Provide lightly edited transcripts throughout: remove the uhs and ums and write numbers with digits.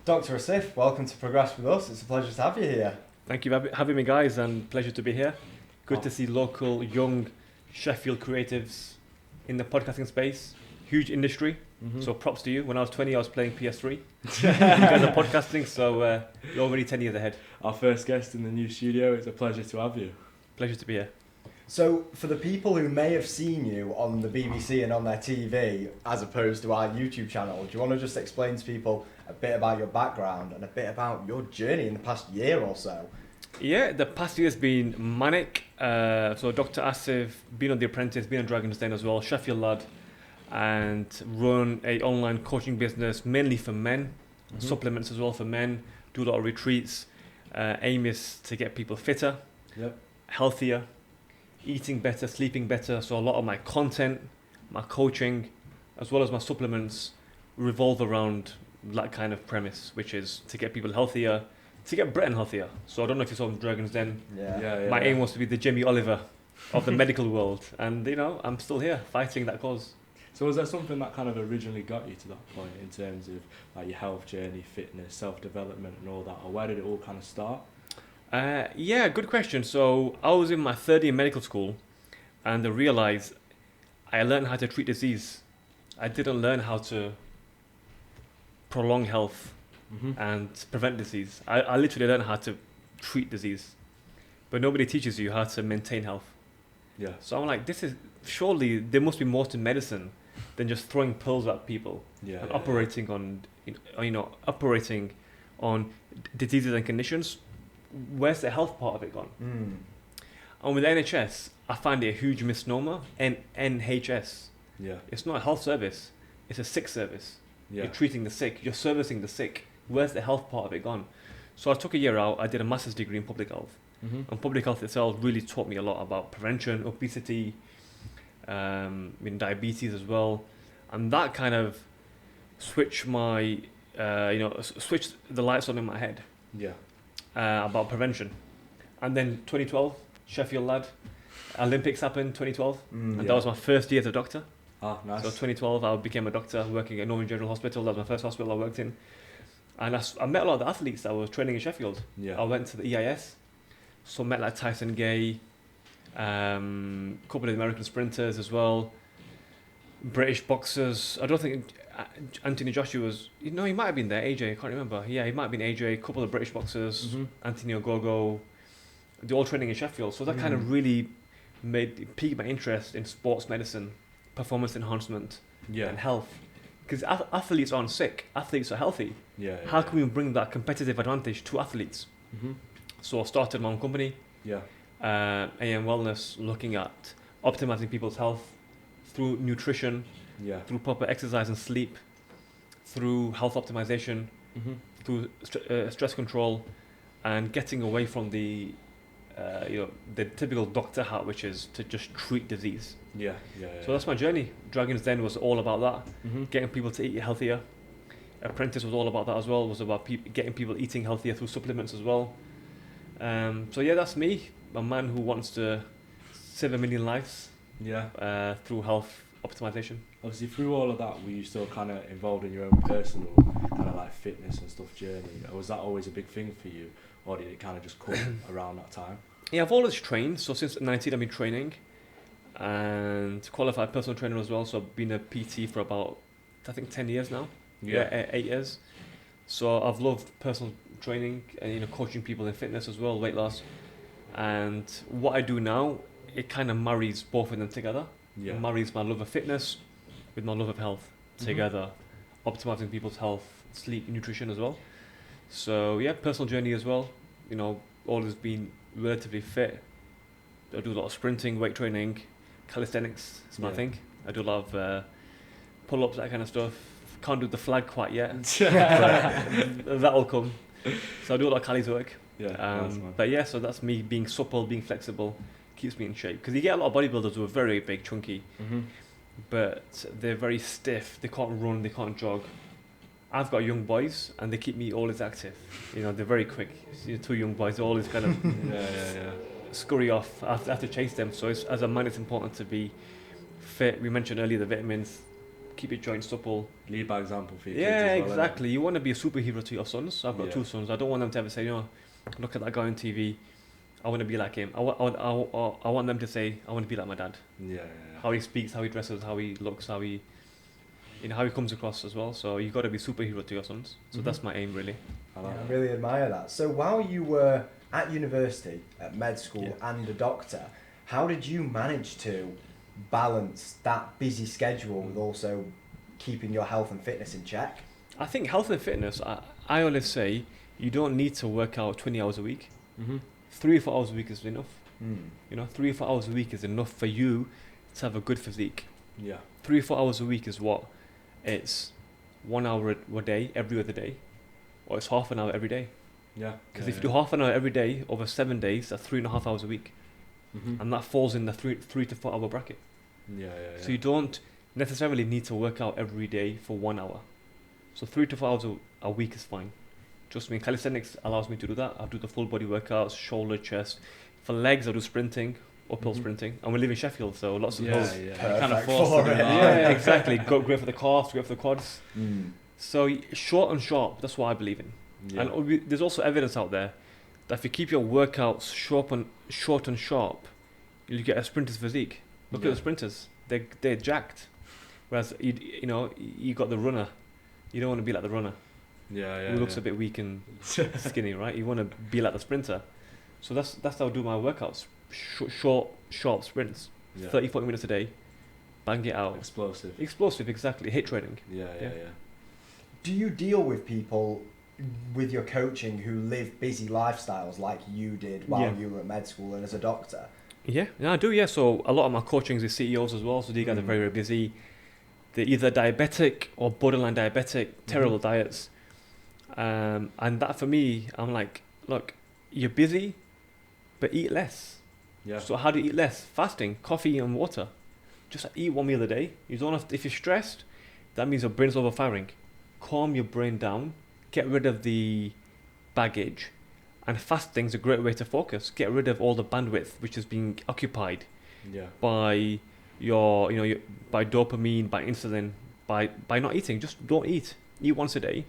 Dr. Asif, welcome to Progress with us. It's a pleasure to have you here. Thank you for having me, guys, and pleasure to be here. Good to see local, young Sheffield creatives in the podcasting space. Huge industry, so props to you. When I was 20, I was playing PS3. You guys are podcasting, so you're already 10 years ahead. Our first guest in the new studio. It's a pleasure to have you. Pleasure to be here. So, for the people who may have seen you on the BBC and on their TV, as opposed to our YouTube channel, do you want to just explain to people a bit about your background and a bit about your journey in the past year or so? Yeah, the past year has been manic. So Dr. Asif, been on The Apprentice, been on Dragon's Den as well, Sheffield lad, and run a online coaching business mainly for men, supplements as well for men, do a lot of retreats. Aim is to get people fitter, healthier, eating better, sleeping better. So a lot of my content, my coaching, as well as my supplements revolve around that kind of premise, which is to get people healthier, to get Britain healthier. So I don't know if you saw Dragon's Den. My aim was to be the Jamie Oliver of the medical world, and I'm still here fighting that cause. So was there something that kind of originally got you to that point in terms of like your health journey, fitness, self-development and all that, or where did it all kind of start? Yeah, good question. So I was in my third year medical school, and I realized I learned how to treat disease. I didn't learn how to prolong health and prevent disease. I literally learned how to treat disease, but nobody teaches you how to maintain health. Yeah. So I'm like, surely there must be more to medicine than just throwing pills at people and operating on diseases and conditions. Where's the health part of it gone? And with NHS, I find it a huge misnomer. NHS. Yeah. It's not a health service. It's a sick service. Yeah. You're treating the sick. You're servicing the sick. Where's the health part of it gone? So I took a year out. I did a master's degree in public health. And public health itself really taught me a lot about prevention, obesity, diabetes as well. And that kind of switched switched the lights on in my head. Yeah. About prevention. And then 2012, Sheffield lad, Olympics happened 2012, and that was my first year as a doctor. Ah, nice. So 2012, I became a doctor working at Northern General Hospital. That was my first hospital I worked in. And I met a lot of the athletes that were training in Sheffield. Yeah. I went to the EIS, so met like Tyson Gay, a couple of American sprinters as well, British boxers. I don't think Anthony Joshua was, he might have been there, AJ, I can't remember. Yeah, he might have been AJ, a couple of British boxers, Anthony Ogogo, they're all training in Sheffield. So that kind of really piqued my interest in sports medicine, performance enhancement, and health. Because athletes aren't sick, athletes are healthy. How can we bring that competitive advantage to athletes? So I started my own company, AM Wellness, looking at optimizing people's health through nutrition, through proper exercise and sleep, through health optimization, through stress control, and getting away from the typical doctor hat, which is to just treat disease. So that's my journey. Dragon's Den was all about that, getting people to eat healthier. Apprentice was all about that as well. It was about getting people eating healthier through supplements as well. So yeah, that's me, a man who wants to save 1 million lives through health optimization. Obviously, through all of that, were you still kind of involved in your own personal kind of like fitness and stuff journey? Or was that always a big thing for you, or did it kind of just come around that time? Yeah, I've always trained. So since 19, I've been training and qualified personal trainer as well. So I've been a PT for about, I think, 10 years now. 8 years. So I've loved personal training and coaching people in fitness as well, weight loss. And what I do now, it kind of marries both of them together. It marries my love of fitness with my love of health together, optimizing people's health, sleep, nutrition as well. So yeah, personal journey as well. Always been relatively fit. I do a lot of sprinting, weight training, calisthenics. It's my thing. I do a lot of pull-ups, that kind of stuff. Can't do the flag quite yet, but that'll come. So I do a lot of Cali's work. But yeah, so that's me being supple, being flexible, keeps me in shape. Because you get a lot of bodybuilders who are very big, chunky, but they're very stiff. They can't run, they can't jog. I've got young boys, and they keep me always active. They're very quick. Two young boys, they always kind of scurry off. I have to chase them. So as a man, it's important to be fit. We mentioned earlier the vitamins, keep your joints supple. Lead by example for your Yeah, kids as well, exactly. You want to be a superhero to your sons. I've got Yeah. 2 sons. I don't want them to ever say, look at that guy on TV. I want to be like him. I want them to say, I want to be like my dad. innit? Yeah. How he speaks, how he dresses, how he looks, how he comes across as well. So you've got to be superhero to your sons. So Mhm. that's my aim, really. I like I that. really admire that. So while you were at university, at med school, and a doctor, how did you manage to balance that busy schedule with also keeping your health and fitness in check? I think health and fitness, I always say, you don't need to work out 20 hours a week. Mm-hmm. 3 or 4 hours a week is enough. Mm. 3 or 4 hours a week is enough for you to have a good physique. Yeah. 3 or 4 hours a week is what? It's 1 hour a day, every other day. Or it's half an hour every day. Yeah. Because if you do half an hour every day over 7 days, that's 3.5 hours a week. Mm-hmm. And that falls in the 3 to 4 hour bracket. Yeah. So you don't necessarily need to work out every day for 1 hour. So 3 to 4 hours a week is fine. Trust me, calisthenics allows me to do that. I'll do the full body workouts, shoulder, chest. For legs, I'll do sprinting, uphill Mhm. sprinting. And we live in Sheffield, so lots of hills. You Perfect kind of forced for to do it. that. Yeah, exactly. Great for the calves, great for the quads. Mm. So short and sharp, that's what I believe in. Yeah. And there's also evidence out there that if you keep your workouts short and sharp, you get a sprinter's physique. Look at the sprinters; they're jacked. Whereas you got the runner. You don't want to be like the runner Yeah. who looks a bit weak and skinny, right? You want to be like the sprinter. So that's how I do my workouts: short, sharp sprints, Yeah. 30-40 minutes a day, bang it out. Explosive. Exactly. HIIT training. Yeah. Do you deal with people with your coaching who live busy lifestyles like you did while you were at med school and as a doctor? Yeah, I do. Yeah, so a lot of my coaching is CEOs as well. So these guys are very, very busy. They're either diabetic or borderline diabetic, terrible diets. And that for me, I'm like, look, you're busy, but eat less. Yeah. So how do you eat less? Fasting, coffee and water. Just eat 1 meal a day. You don't have to, if you're stressed, that means your brain's overfiring. Calm your brain down, get rid of the baggage, and fasting's a great way to focus. Get rid of all the bandwidth which is being occupied by by dopamine, by insulin, by not eating. Just don't eat. Eat once a day.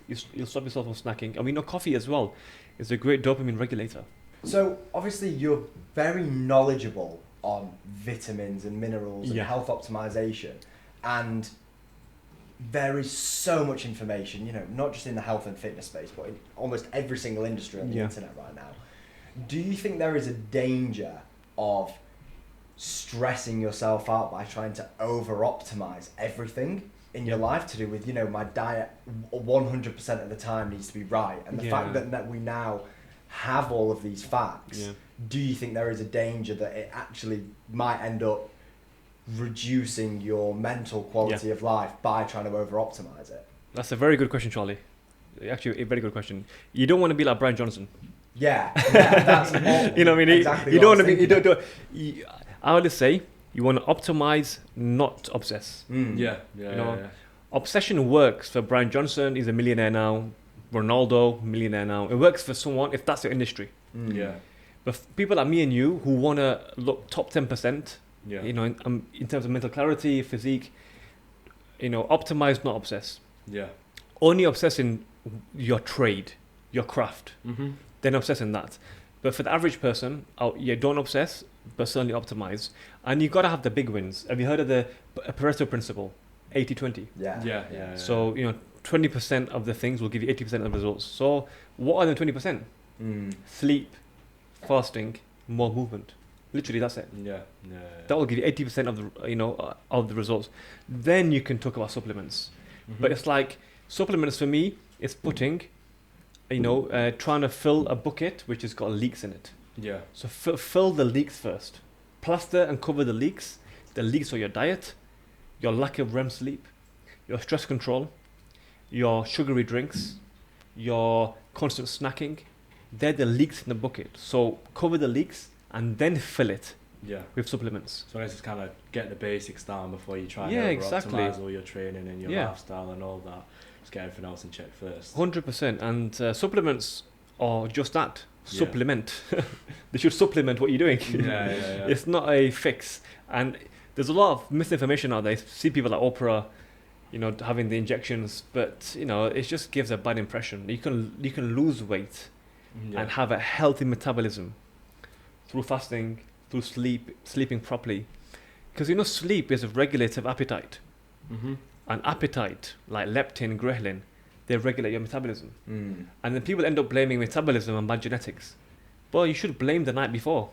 You'll stop yourself from snacking. And we know coffee as well is a great dopamine regulator. So obviously you're very knowledgeable on vitamins and minerals and health optimization, and there is so much information, not just in the health and fitness space, but in almost every single industry on the internet right now. Do you think there is a danger of stressing yourself out by trying to over-optimize everything in your life to do with, my diet 100% of the time needs to be right, and the fact that we now have all of these facts, do you think there is a danger that it actually might end up reducing your mental quality of life by trying to over-optimize it? That's a very good question, Charlie. Actually, a very good question. You don't want to be like Brian Johnson. That's you know what I mean? Exactly. You don't want to be. You don't. I would say you want to optimize, not obsess. Obsession works for Brian Johnson. He's a millionaire now. Ronaldo, millionaire now. It works for someone if that's your industry. But people like me and you who want to look top 10%, in terms of mental clarity, physique, optimize, not obsess. Only obsess in your trade, your craft. Then obsess in that. But for the average person, don't obsess, but certainly optimize. And you got to have the big wins. Have you heard of the Pareto principle? 80-20. Yeah. So, 20% of the things will give you 80% of the results. So what are the 20%? Sleep, fasting, more movement. Literally, that's it. That will give you 80% of the of the results. Then you can talk about supplements. But it's like supplements for me. It's putting, trying to fill a bucket which has got leaks in it. So fill the leaks first. Plaster and cover the leaks. The leaks are your diet, your lack of REM sleep, your stress control, your sugary drinks, your constant snacking. They're the leaks in the bucket. So cover the leaks and then fill it with supplements. So let's just kind of get the basics down before you try and optimize all your training and your lifestyle and all that. Just get everything else in check first. 100%. And supplements are just that. Supplement. They should supplement what you're doing. It's not a fix. And there's a lot of misinformation out there. You see people like Oprah, having the injections, but it just gives a bad impression. You can lose weight and have a healthy metabolism through fasting, through sleeping properly, because sleep is a regulative appetite, and appetite like leptin, ghrelin, they regulate your metabolism. And then people end up blaming metabolism and bad genetics. Well, you should blame the night before,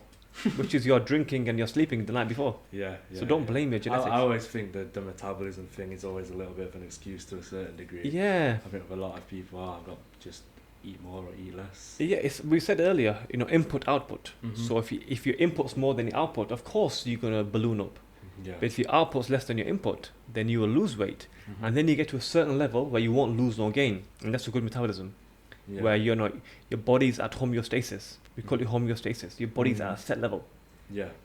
which is your drinking and your sleeping the night before. So don't blame your genetics. I always think that the metabolism thing is always a little bit of an excuse to a certain degree. Yeah. I think a lot of people I've got just eat more or eat less. Yeah, we said earlier, input output. So if your input's more than your output, of course you're gonna balloon up. But if your output's less than your input, then you will lose weight, and then you get to a certain level where you won't lose nor gain, and that's a good metabolism. Where your body's at homeostasis. We call it homeostasis. Your body's at a set level.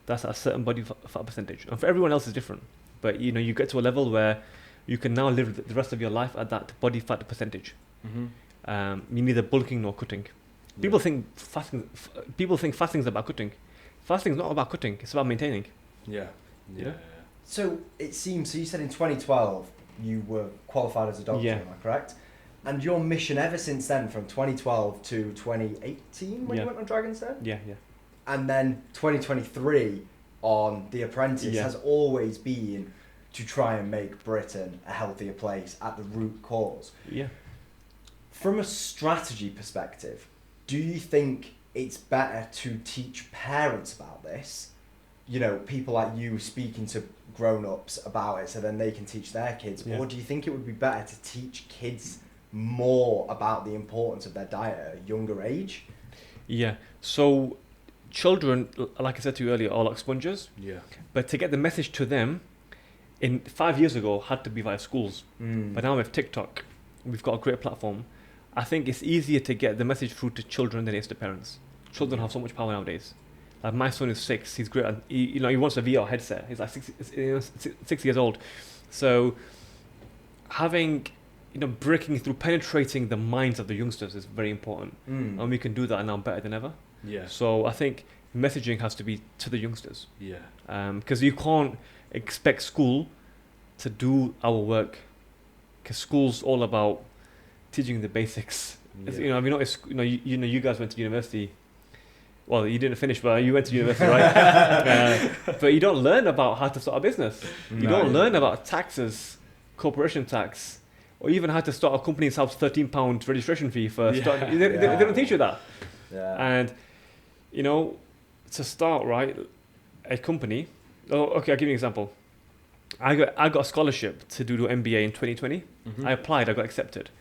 That's at a certain body fat percentage, and for everyone else is different. But you get to a level where you can now live the rest of your life at that body fat percentage. You neither bulking nor cutting. People think fasting is about cutting. Fasting is not about cutting. It's about maintaining. So it seems. So you said in 2012 you were qualified as a doctor. Am I correct? And your mission ever since then, from 2012 to 2018, when you went on Dragon's Den? Yeah. And then 2023 on The Apprentice has always been to try and make Britain a healthier place at the root cause. From a strategy perspective, do you think it's better to teach parents about this? People like you speaking to grown-ups about it so then they can teach their kids? Or do you think it would be better to teach kids more about the importance of their diet at a younger age? So children, like I said to you earlier, are like sponges. But to get the message to them, 5 years ago, had to be via schools. But now with TikTok, we've got a great platform. I think it's easier to get the message through to children than it is to parents. Children have so much power nowadays. Like my son is 6. He's great. He wants a VR headset. He's like 6 years old. So having breaking through, penetrating the minds of the youngsters is very important, and we can do that now better than ever. So I think messaging has to be to the youngsters. Because you can't expect school to do our work, because school's all about teaching the basics. You guys went to university. Well, you didn't finish, but you went to university, right? But you don't learn about how to start a business. You don't learn about taxes, corporation tax, or even how to start a company without £13 registration fee for starting. They don't teach you that. And to start a company. Okay, I'll give you an example. I got a scholarship to do the MBA in 2020. I applied, I got accepted.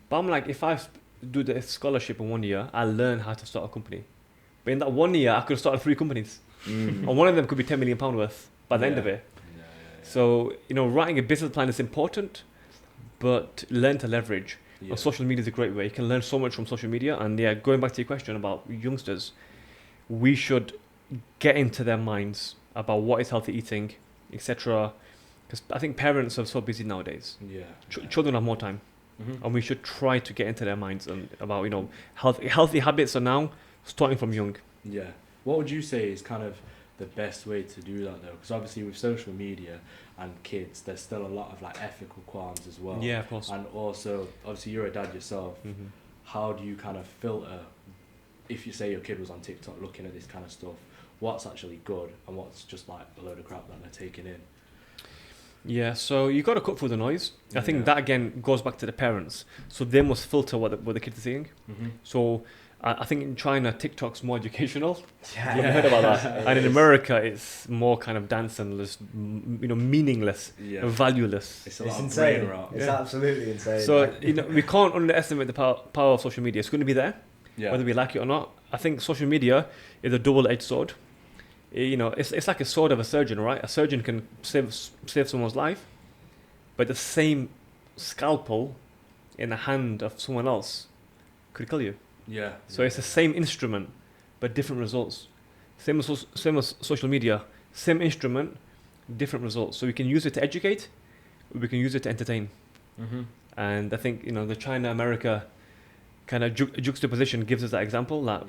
But I'm like, if I do the scholarship in 1 year, I'll learn how to start a company. But in that 1 year, I could have started 3 companies. And one of them could be £10 million worth by the end of it. So, writing a business plan is important, but learn to leverage. Social media is a great way. You can learn so much from social media. And going back to your question about youngsters, we should get into their minds about what is healthy eating, etc. Because I think parents are so busy nowadays. Children have more time. And we should try to get into their minds and about healthy habits are now starting from young. What would you say is kind of the best way to do that though? Because obviously with social media and kids, there's still a lot of ethical qualms as well. Of course. And also, obviously you're a dad yourself. How do you kind of filter, if you say your kid was on TikTok looking at this kind of stuff, what's actually good and what's just a load of crap that they're taking in? So you got to cut through the noise. I think that again goes back to the parents. So they must filter what the kids are seeing. So I think in China, TikTok's more educational. You've heard about that. And in America, it's more kind of dance and just, meaningless, and valueless. It's insane. It's absolutely insane. So we can't underestimate the power of social media. It's going to be there, whether we like it or not. I think social media is a double-edged sword. It's like a sword of a surgeon, right? A surgeon can save someone's life, but the same scalpel in the hand of someone else could kill you. So it's the same instrument, but different results. Same as social media, same instrument, different results. So we can use it to educate, we can use it to entertain. And I think the China-America kind of juxtaposition gives us that example that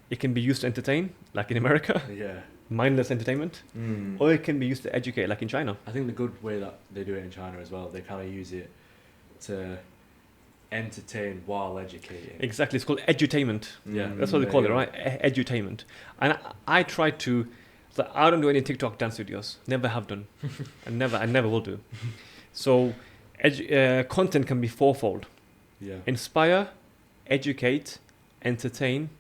it can be used to entertain, like in America. mindless entertainment, or it can be used to educate, like in China. I think the good way that they do it in China as well, they kind of use it to entertain while educating. Exactly, it's called edutainment. Yeah, That's what they call it, right? Edutainment. And I try to. So I don't do any TikTok dance videos. Never have done, and never will do. So, content can be fourfold: Yeah. inspire, educate, entertain.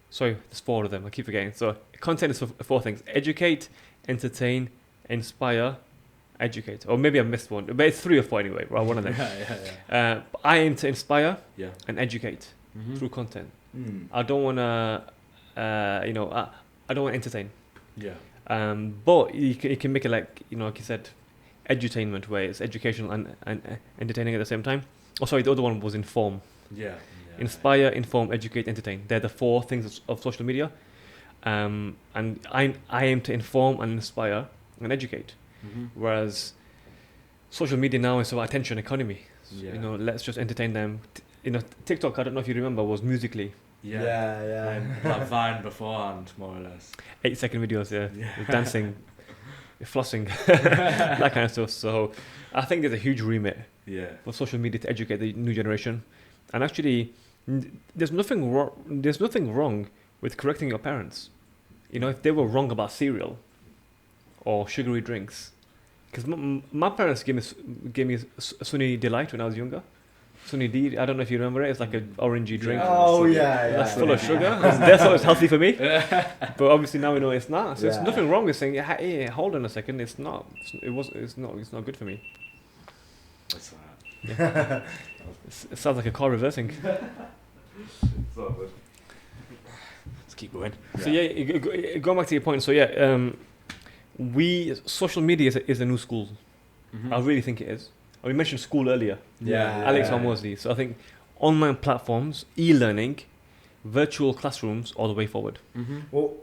Sorry, there's four of them. I keep forgetting. So, content is four things: educate, entertain, inspire, educate. Or maybe I missed one, but it's 3 or 4 anyway. Right, one of them. Yeah. I aim to inspire Yeah. and educate Mhm. through content. Mm. I don't want to, I don't want to entertain. Yeah. But you can make it like, like you said, edutainment, where it's educational and entertaining at the same time. Oh, sorry, the other one was inform. Yeah. Inspire, inform, educate, entertain. They're the 4 things of social media. And I aim to inform and inspire and educate. Mhm. Whereas social media now is about attention economy. Yeah. Let's just entertain them. TikTok, I don't know if you remember, was Musical.ly. Yeah. Like Vine beforehand, more or less. 8-second videos, yeah. Yeah. Dancing, flossing, that kind of stuff. So I think there's a huge remit Yeah. for social media to educate the new generation. And actually, there's nothing wrong with correcting your parents. If they were wrong about cereal or sugary drinks. Because my parents gave me Sunny Delight when I was younger. Sunny D, I don't know if you remember it. It's like an orangey drink. Oh yeah. That's full of sugar. That's what it's healthy for me. But obviously now we know it's not. So there's nothing wrong with saying, hey, hold on a second, it's not. It's not good for me. What's that? It sounds like a car reversing. It's all good. Let's keep going. So going back to your point. So social media is a new school. Mhm. I really think it is. We mentioned school earlier. Yeah. Alex Hormozy. So I think online platforms, e-learning, virtual classrooms are the way forward. Mhm. Well,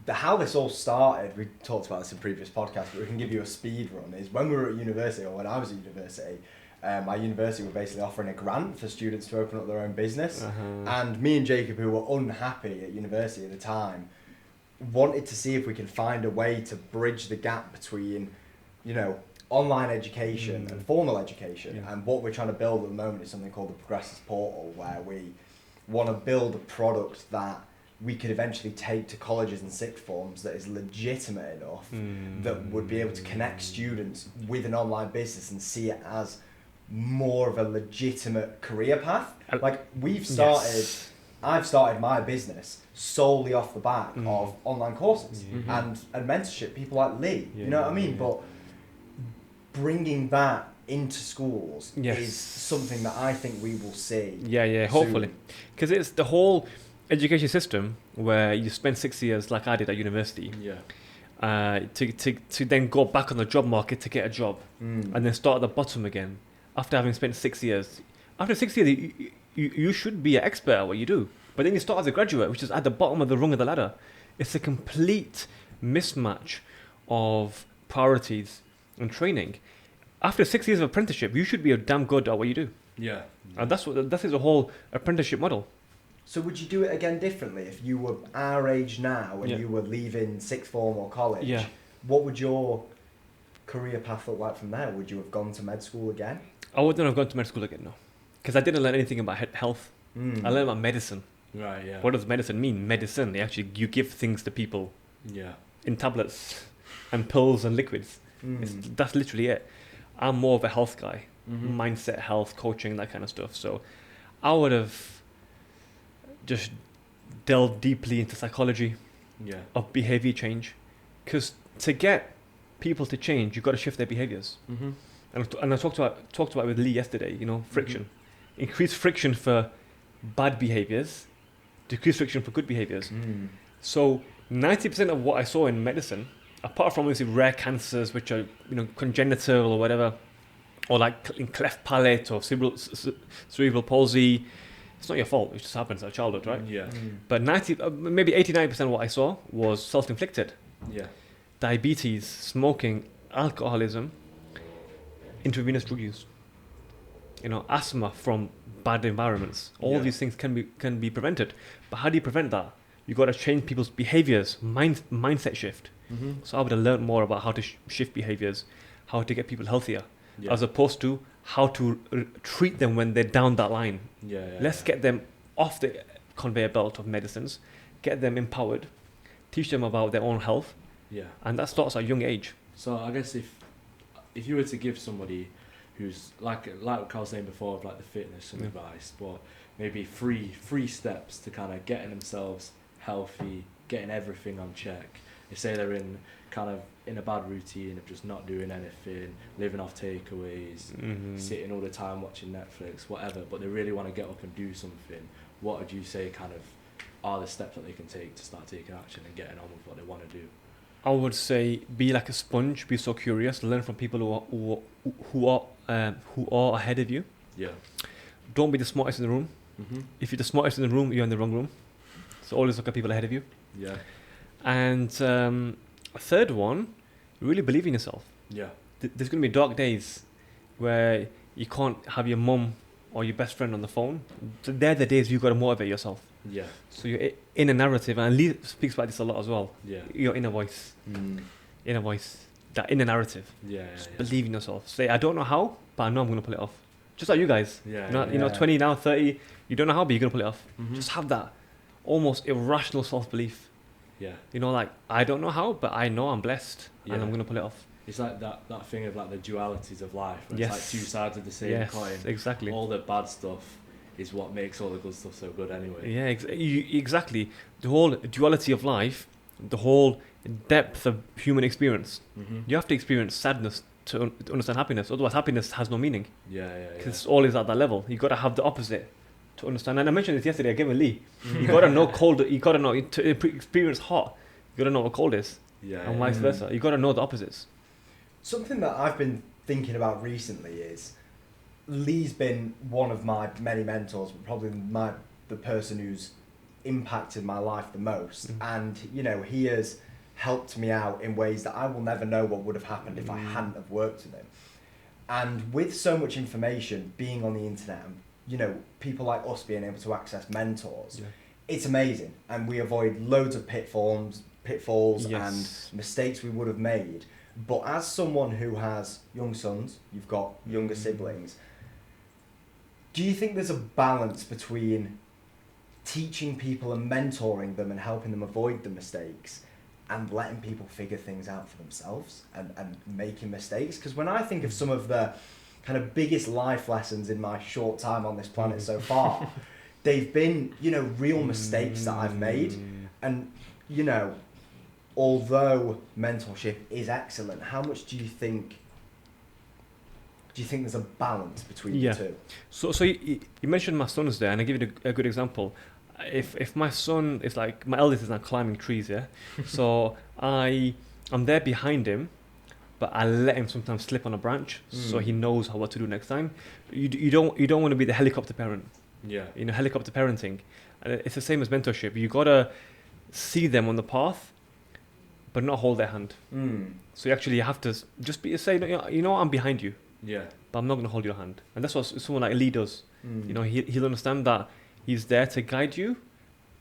how this all started, we talked about this in previous podcasts, but we can give you a speed run, is when we were at university, or when I was at university, my university were basically offering a grant for students to open up their own business. And me and Jacob, who were unhappy at university at the time, wanted to see if we can find a way to bridge the gap between, online education and formal education. Yeah. And what we're trying to build at the moment is something called the Progressus portal, where we want to build a product that we could eventually take to colleges and sixth forms that is legitimate enough that would be able to connect students with an online business and see it as more of a legitimate career path. Like I've started my business solely off the back of online courses and mentorship, people like Lee, you know what I mean? But bringing that into schools is something that I think we will see. Hopefully. Because it's the whole education system where you spend 6 years, like I did at university, to then go back on the job market to get a job and then start at the bottom again after having spent 6 years. After 6 years, you should be an expert at what you do. But then you start as a graduate, which is at the bottom of the rung of the ladder. It's a complete mismatch of priorities and training. After 6 years of apprenticeship, you should be damn good at what you do. Yeah. And that is the whole apprenticeship model. So would you do it again differently if you were our age now and you were leaving sixth form or college? Yeah. What would your career path look like from there? Would you have gone to med school again? I wouldn't have gone to med school again, no. Because I didn't learn anything about health. I learned about medicine. Right, yeah. What does medicine mean? Medicine, you give things to people Yeah. in tablets and pills and liquids. That's literally it. I'm more of a health guy. Mindset, health, coaching, that kind of stuff. So I would have just delved deeply into psychology of behavior change. Because to get people to change, you've got to shift their behaviors. And I talked about it with Lee yesterday, friction. Increase friction for bad behaviors, decrease friction for good behaviors. So 90% of what I saw in medicine, apart from obviously rare cancers, which are congenital or whatever, or like in cleft palate or cerebral palsy, it's not your fault. It just happens at childhood, right? Yeah. But maybe 89% of what I saw was self-inflicted. Yeah. Diabetes, smoking, alcoholism, intravenous drug use. Asthma from bad environments. All these things can be prevented. But how do you prevent that? You got to change people's behaviors, mindset shift. Mm-hmm. So I would have learned more about how to shift behaviors, how to get people healthier, Yeah. as opposed to how to treat them when they're down that line. Yeah. Let's get them off the conveyor belt of medicines, get them empowered, teach them about their own health, Yeah. and that starts at a young age. So I guess if you were to give somebody who's like I was saying before, of like the fitness and advice, but maybe three steps to kind of getting themselves healthy, getting everything on check. They say they're in a bad routine of just not doing anything, living off takeaways, sitting all the time watching Netflix, whatever, but they really want to get up and do something. What would you say kind of are the steps that they can take to start taking action and getting on with what they want to do? I would say be like a sponge, be so curious, learn from people who are ahead of you. Yeah. Don't be the smartest in the room. Mm-hmm. If you're the smartest in the room, you're in the wrong room. So always look at people ahead of you. Yeah. And a third one, really believe in yourself. Yeah. There's going to be dark days where you can't have your mum or your best friend on the phone. So they're the days you've got to motivate yourself. Yeah. So you're in a narrative, and Lee speaks about this a lot as well. Yeah. Your inner voice, that inner narrative. Yeah. Just believe in yourself. Say, I don't know how, but I know I'm going to pull it off. Just like you guys. Yeah. You know, 20 now, 30, you don't know how, but you're going to pull it off. Mm-hmm. Just have that almost irrational self-belief. Yeah. You know, like, I don't know how, but I know I'm blessed, and Yeah. I'm going to pull it off. It's like that thing of like the dualities of life. Where Yes. It's like two sides of the same Yes, coin. exactly. All the bad stuff is what makes all the good stuff so good anyway. Yeah, exactly. The whole duality of life, the whole depth of human experience. Mm-hmm. You have to experience sadness to understand happiness. Otherwise, happiness has no meaning. Yeah. Because it's always at that level. You got to have the opposite to understand. And I mentioned this yesterday. I gave a Lee. You got to know cold. You got to know to experience hot. You got to know what cold is, Yeah. and vice versa. You got to know the opposites. Something that I've been thinking about recently is Lee's been one of my many mentors, but probably the person who's impacted my life the most. And you know, he has helped me out in ways that I will never know what would have happened if I hadn't have worked with him. And with so much information being on the internet, and you know, people like us being able to access mentors, it's amazing, and we avoid loads of pitfalls and mistakes we would have made. But as someone who has young sons, you've got younger siblings, do you think there's a balance between teaching people and mentoring them and helping them avoid the mistakes and letting people figure things out for themselves and making mistakes? Because when I think of some of the kind of biggest life lessons in my short time on this planet so far, they've been, you know, real mistakes that I've made. And, you know, although mentorship is excellent, how much do you think there's a balance between the two? So you mentioned my sons there, and I give you a good example. If my son is like, my eldest is now climbing trees, so I'm there behind him, but I let him sometimes slip on a branch, so he knows what to do next time. You don't want to be the helicopter parent. Yeah. You know, helicopter parenting. And it's the same as mentorship. You gotta see them on the path, but not hold their hand. So you have to just say, you know, I'm behind you. Yeah. But I'm not going to hold your hand. And that's what someone like Lee does. You know, he'll understand that he's there to guide you,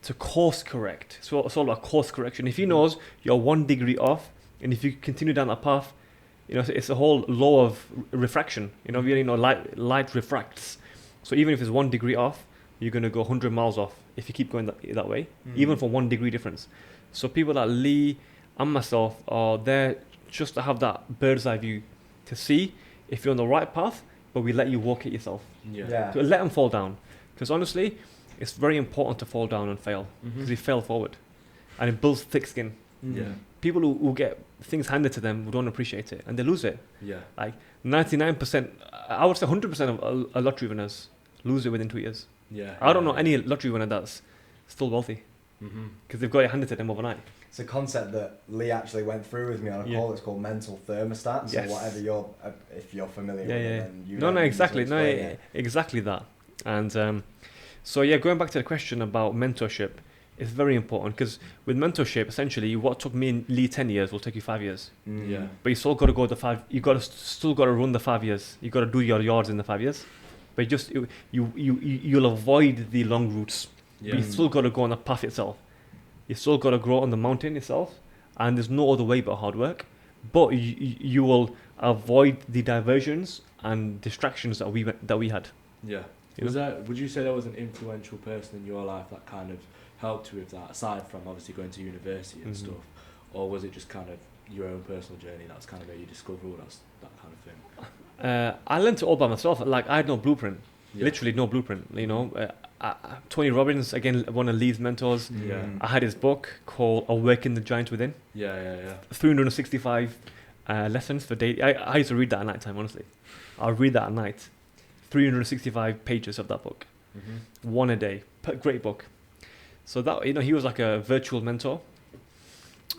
to course correct. So it's all about course correction. If he knows you're 1 degree off, and if you continue down that path, you know, it's a whole law of refraction. You know, light refracts. So even if it's 1 degree off, you're going to go 100 miles off if you keep going that way, even for 1 degree difference. So people like Lee and myself are there just to have that bird's eye view to see if you're on the right path, but we let you walk it yourself. Yeah. So let them fall down. Because honestly, it's very important to fall down and fail, because you fail forward. And it builds thick skin. Yeah. People who get things handed to them who don't appreciate it, and they lose it. Yeah. Like 99%, I would say 100% of a lottery winners lose it within 2 years. Yeah. I don't know any lottery winner that's still wealthy, because they've got it handed to them overnight. It's a concept that Lee actually went through with me on a call. It's called mental thermostat. So whatever if you're familiar with it, then you know. No, exactly. No, exactly that. And going back to the question about mentorship, it's very important, because with mentorship, essentially, what took me and Lee 10 years will take you 5 years. Yeah. But you still got to go still got to run the 5 years. You got to do your yards in the 5 years. But you'll avoid the long routes. Yeah. But you still got to go on the path itself. You still got to grow on the mountain itself, and there's no other way but hard work. But you will avoid the diversions and distractions that we had. Yeah. You know? Would you say there was an influential person in your life that kind of helped you with that, aside from obviously going to university and stuff, or was it just kind of your own personal journey? That's kind of where you discovered all that kind of thing. I learned it all by myself. Like, I had no blueprint. Yeah. Literally no blueprint. You know, Tony Robbins, again, one of Lee's mentors. Yeah. I had his book called Awaken the Giant Within. Yeah. 365 lessons for daily. I used to read that at night time, honestly. I'll read that at night. 365 pages of that book. One a day. Great book. So that, you know, he was like a virtual mentor.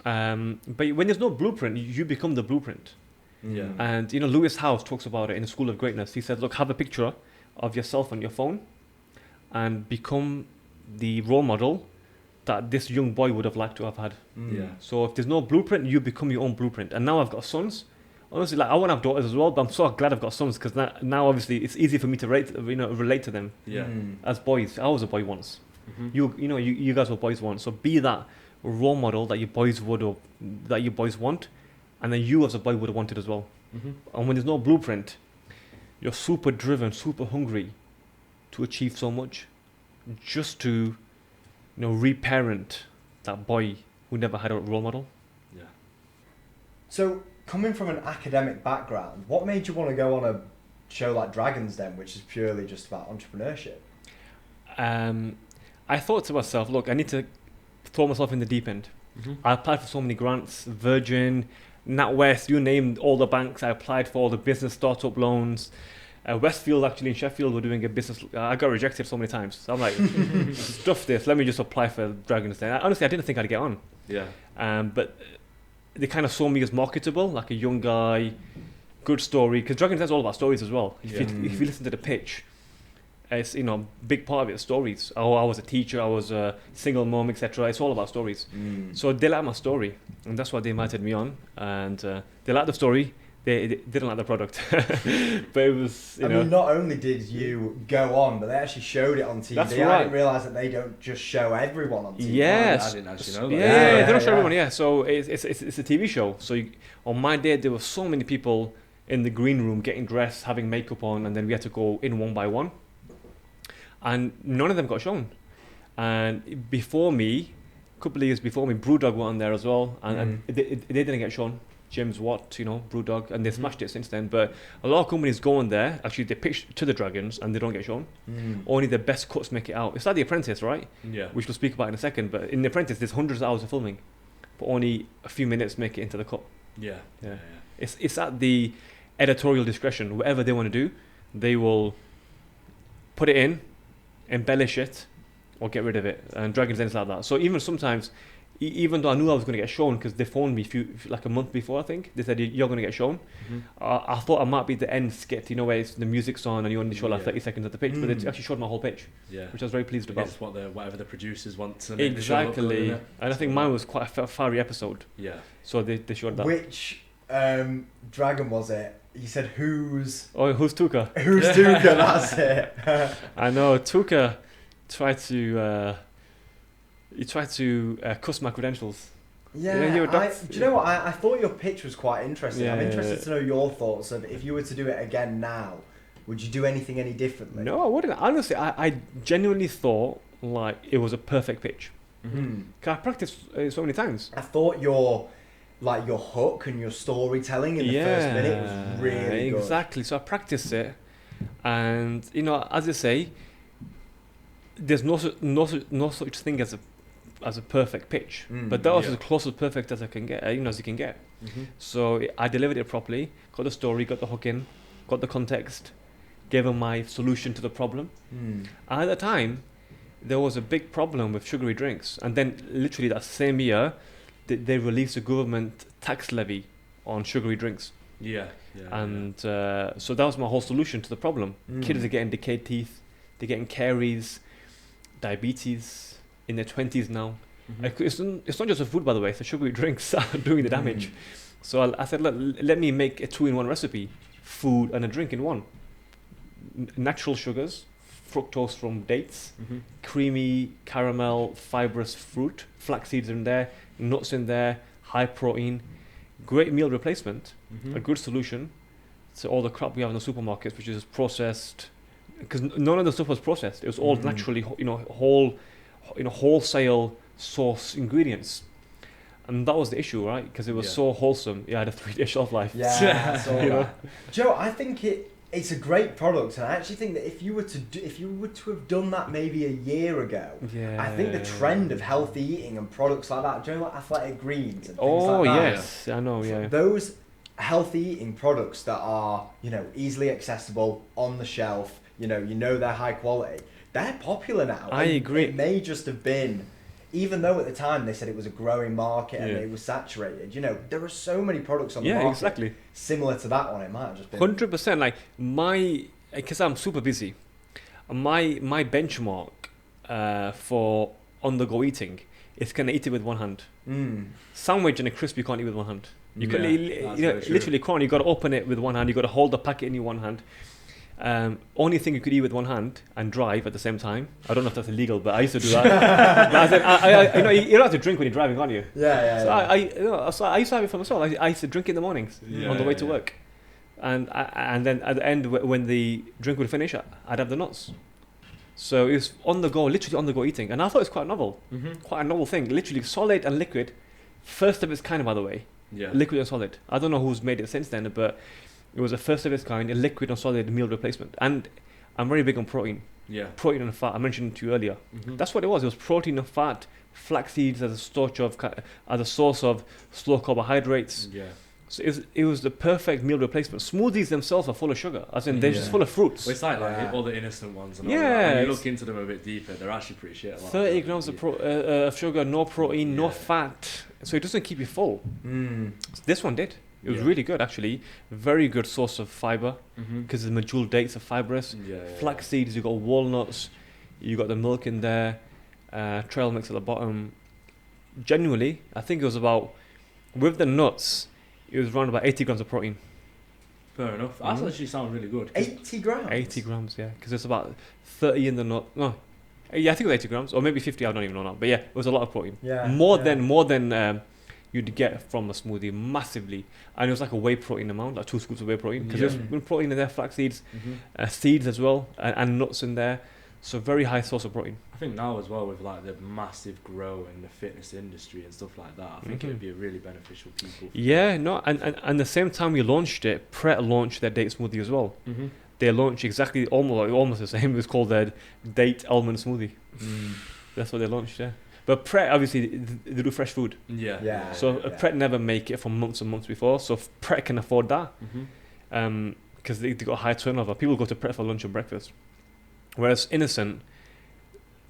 But when there's no blueprint, you become the blueprint. Yeah. And, you know, Lewis Howes talks about it in the School of Greatness. He said, look, have a picture of yourself on your phone and become the role model that this young boy would have liked to have had. Yeah. So if there's no blueprint, you become your own blueprint. And now I've got sons. Honestly, like, I want to have daughters as well, but I'm so glad I've got sons, because now obviously it's easy for me to relate to them as boys. I was a boy once. You guys were boys once. So be that role model that your boys would, or that your boys want, and then you as a boy would have wanted as well. And when there's no blueprint, you're super driven, super hungry to achieve so much, just to, you know, reparent that boy who never had a role model. Yeah. So, coming from an academic background, what made you want to go on a show like Dragon's Den, which is purely just about entrepreneurship? I thought to myself, look, I need to throw myself in the deep end. I applied for so many grants, Virgin, NatWest, you name all the banks. I applied for all the business startup loans. Westfield, actually, in Sheffield, were doing a business. I got rejected so many times. So I'm like, stuff this. Let me just apply for Dragon's Den. Honestly, I didn't think I'd get on. Yeah. But they kind of saw me as marketable, like a young guy, good story. Because Dragon's Den's all about stories as well. If you listen to the pitch, it's, you know, big part of it is stories. Oh, I was a teacher, I was a single mom, etc. It's all about stories. So they like my story, and that's why they invited me on. And they liked the story. They didn't like the product, but it was. I mean, not only did you go on, but they actually showed it on TV. That's I right. didn't realise that they don't just show everyone on TV. Yes, I didn't actually know that. Yeah, they don't show everyone. Yeah, so it's a TV show. So on my day, there were so many people in the green room getting dressed, having makeup on, and then we had to go in one by one. And none of them got shown. And before me, a couple of years before me, Brewdog were on there as well, and they didn't get shown. James Watt, you know, Brewdog, and they smashed it since then. But a lot of companies go on there, actually they pitch to the Dragons and they don't get shown. Only the best cuts make it out. It's like The Apprentice, right? Yeah. Which we'll speak about in a second. But in The Apprentice, there's hundreds of hours of filming, but only a few minutes make it into the cut. Yeah. It's at the editorial discretion. Whatever they want to do, they will put it in, embellish it, or get rid of it. And Dragon's Den is like that. So even sometimes, even though I knew I was going to get shown, because they phoned me like a month before, I think, they said, you're going to get shown. I thought I might be the end skit, you know, where it's the music's on and you only show like 30 seconds of the pitch, but they actually showed my whole pitch, which I was very pleased about. It's whatever the producers want to make exactly. the show look good, and I think mine was quite a fiery episode. Yeah. So they showed that. Which dragon was it? You said who's Tuka? Who's Tuka? That's it. I know Tuka tried to. He tried to cuss my credentials. Yeah, do you know what? I thought your pitch was quite interesting. I'm interested to know your thoughts of if you were to do it again now, would you do anything any differently? No, I wouldn't. Honestly, I genuinely thought like it was a perfect pitch. Cause I practiced so many times. I thought your hook and your storytelling in the first minute was really good. Exactly. So I practiced it, and you know, as I say, there's no such thing as a perfect pitch, but that was as close as perfect as I can get, as you can get. So I delivered it properly, got the story, got the hook in, got the context, gave them my solution to the problem. And at the time, there was a big problem with sugary drinks, and then literally that same year, they released a government tax levy on sugary drinks. And so that was my whole solution to the problem. Kids are getting decayed teeth, they're getting caries, diabetes in their 20s now. It's not just the food, by the way, it's the sugary drinks are doing the damage. So I said, let me make a 2-in-1 recipe, food and a drink in one. Natural sugars, fructose from dates, Mm-hmm. creamy caramel fibrous fruit, flax seeds in there, nuts in there, high protein, great meal replacement, Mm-hmm. a good solution to all the crap we have in the supermarkets, which is processed. Because none of the stuff was processed; it was all Mhm. naturally, wholesale source ingredients, and that was the issue, right? Because it was Yeah. so wholesome. It had a 3-day shelf life. Yeah, I saw You know? that. Joe, I think it's a great product, and I actually think that if you were to have done that maybe a year ago, Yeah. I think the trend of healthy eating and products like that, Joe, like athletic greens and things Oh like that. yes, I know. Yeah. Those healthy eating products that are, easily accessible on the shelf, you know they're high quality. They're popular now. I And agree. It may just have been, even though at the time they said it was a growing market and Yeah. it was saturated. There are so many products on the Yeah, market exactly. similar to that one. It might have just been 100%. Like because I'm super busy, my benchmark for on-the-go eating is can I eat it with one hand. Sandwich and a crisp you can't eat with one hand. You Yeah, could that's very true. literally can't. You got to open it with one hand. You got to hold the packet in your one hand. Only thing you could eat with one hand and drive at the same time. I don't know if that's illegal, but I used to do that. But you don't have to drink when you're driving, can't you? Yeah. So I used to have it for myself. I used to drink in the mornings Yeah, on the way to yeah. work, and then at the end when the drink would finish, I'd have the nuts. So it was on the go, literally on the go eating, and I thought it was quite novel, Mm-hmm. quite a novel thing. Literally solid and liquid, first of its kind, by the way. Yeah. Liquid and solid. I don't know who's made it since then, but it was a first of its kind, a liquid and solid meal replacement. And I'm very big on protein, Yeah. protein and fat. I mentioned to you earlier. Mm-hmm. That's what it was. It was protein and fat, flax seeds as a source of slow carbohydrates. Yeah. So it was the perfect meal replacement. Smoothies themselves are full of sugar, as in they're just Yeah. full of fruits. Well, it's like Yeah. all the innocent ones and all Yeah, that. When you it's- look into them a bit deeper, they're actually pretty shit. a lot of 30 them. grams of sugar, no protein, no Yeah. fat. So it doesn't keep you full. Mm. This one did. It was Yeah. really good, actually. Very good source of fiber Mhm. because the medjool dates are fibrous. Yeah. Flax seeds, you got walnuts, you got the milk in there, trail mix at the bottom. Genuinely, I think it was about, with the nuts, it was around about 80 grams of protein. Fair enough. That Mhm. actually sounds really good. 80 grams. 80 grams, yeah, because it's about 30 in the nut. No, yeah, I think it was 80 grams, or maybe 50. I don't even know now. But yeah, it was a lot of protein. Yeah. More yeah. than you'd get from a smoothie, massively. And it was like a whey protein amount, like 2 scoops of whey protein, because Yeah. there's been protein in there, flax seeds, Mm-hmm. seeds as well, and nuts in there. So very high source of protein. I think now as well with like the massive grow in the fitness industry and stuff like that, I think Mhm. it'd be really beneficial to people. Yeah, no, and the same time we launched it, Pret launched their date smoothie as well. Mm-hmm. They launched exactly almost the same. It was called their date almond smoothie. That's what they launched, yeah. But Pret obviously they do fresh food, Yeah. Yeah. so yeah. Pret never make it for months and months before. So Pret can afford that Mm-hmm. because they got high turnover. People go to Pret for lunch and breakfast, whereas Innocent,